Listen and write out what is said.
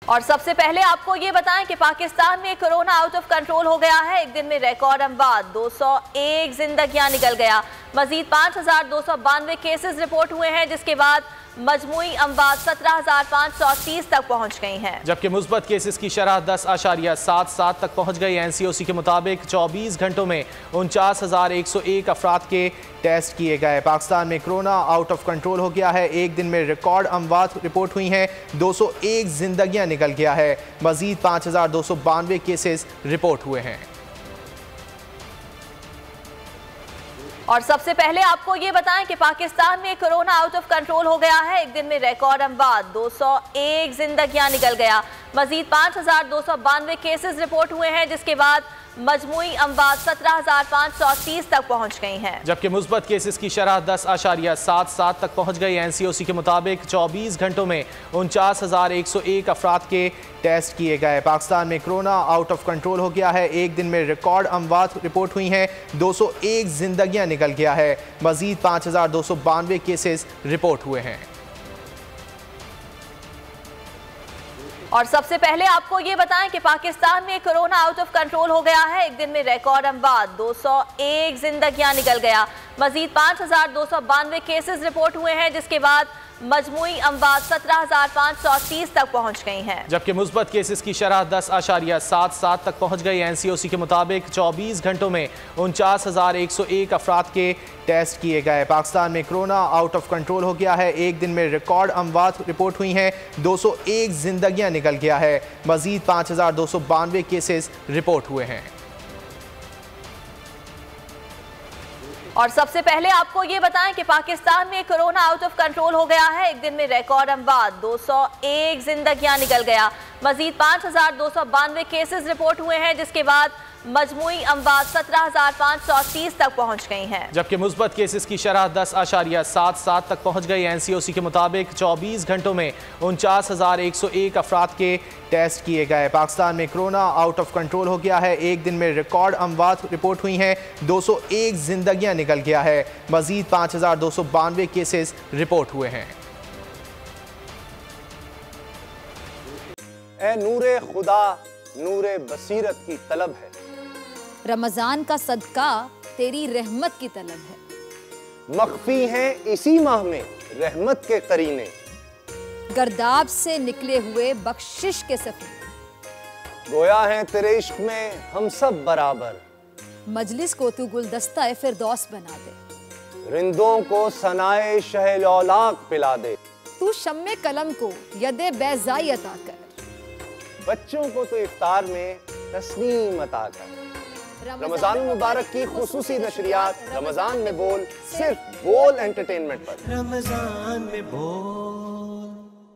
और सबसे पहले आपको ये बताएं कि पाकिस्तान में कोरोना आउट ऑफ कंट्रोल हो गया है। एक दिन में रिकॉर्ड अमवात 201 जिंदगियां निकल गया। मजीद 5292 केसेस रिपोर्ट हुए हैं, जिसके बाद मजमूई अमवात 17,530 तक पहुंच गई हैं, जबकि मुस्बत केसेस की शरह 10.77 तक पहुंच गई। एनसीओसी के मुताबिक 24 घंटों में 49,101 अफराद के टेस्ट किए गए। पाकिस्तान में कोरोना आउट ऑफ कंट्रोल हो गया है। एक दिन में रिकॉर्ड अमवात रिपोर्ट हुई हैं, 201 जिंदगियां निकल गया है। मजीद 5,292 केसेस रिपोर्ट हुए हैं। और सबसे पहले आपको ये बताएं कि पाकिस्तान में कोरोना आउट ऑफ कंट्रोल हो गया है। एक दिन में रिकॉर्ड अमवात 201 जिंदगियां निकल गया। मजीद 5292 केसेस रिपोर्ट हुए हैं, जिसके बाद मजमूई अमवात 17,530 तक पहुंच गई हैं, जबकि मुस्बत केसेस की शरह 10.77 तक पहुंच गई। एनसीओसी के मुताबिक 24 घंटों में 49,101 अफराद के टेस्ट किए गए। पाकिस्तान में कोरोना आउट ऑफ कंट्रोल हो गया है। एक दिन में रिकॉर्ड अमवात रिपोर्ट हुई हैं, 201 जिंदगियां निकल गया है। मजीद 5,292 केसेस रिपोर्ट हुए हैं। और सबसे पहले आपको ये बताएं कि पाकिस्तान में कोरोना आउट ऑफ कंट्रोल हो गया है। एक दिन में रिकॉर्ड अमवात 201 जिंदगियां निकल गया। मजीद 5292 केसेस रिपोर्ट हुए हैं, जिसके बाद मजमूई अमवात 17,530 तक पहुंच गई हैं, जबकि मुस्बत केसेस की शरह 10.77 तक पहुंच गई। एनसीओसी के मुताबिक 24 घंटों में 49,101 अफराद के टेस्ट किए गए। पाकिस्तान में कोरोना आउट ऑफ कंट्रोल हो गया है। एक दिन में रिकॉर्ड अमवात रिपोर्ट हुई हैं, 201 जिंदगियां निकल गया है। मजीद 5,292 केसेस रिपोर्ट हुए हैं। और सबसे पहले आपको ये बताएं कि पाकिस्तान में कोरोना आउट ऑफ कंट्रोल हो गया है। एक दिन में रिकॉर्ड अमवात 201 जिंदगियां निकल गया। मजीद 5292 केसेस रिपोर्ट हुए हैं, जिसके बाद मजमूई अमवात 17,530 तक पहुंच गई हैं, जबकि मुस्बत केसेस की शरह 10.77 तक पहुंच गई। एनसीओसी के मुताबिक 24 घंटों में 49,101 अफराद के टेस्ट किए गए। पाकिस्तान में कोरोना आउट ऑफ कंट्रोल हो गया है। एक दिन में रिकॉर्ड अमवात रिपोर्ट हुई हैं, 201 जिंदगियां निकल गया है। मजीद 5,292 केसेस रिपोर्ट हुए हैं। ए नूरे खुदा नूरे बसीरत की तलब है, रमजान का सदका तेरी रहमत की तलब है। मख्फी हैं इसी माह में रहमत के करीने, गर्दाब से निकले हुए बख्शिश के सफीने। गोया है तेरे इश्क में हम सब बराबर, मजलिस को तू गुलदस्ता फिरदौस बना दे। रिंदों को सनाए शहलौलाक पिला दे, तू शम्मे कलम को यदे बैज़ाई अता कर। बच्चों को तो इफ्तार में तस्नीम अता कर। रमजान मुबारक की खुसूसी नशरियात रमजान में बोल, सिर्फ बोल एंटरटेनमेंट पर। रमजान में बोल।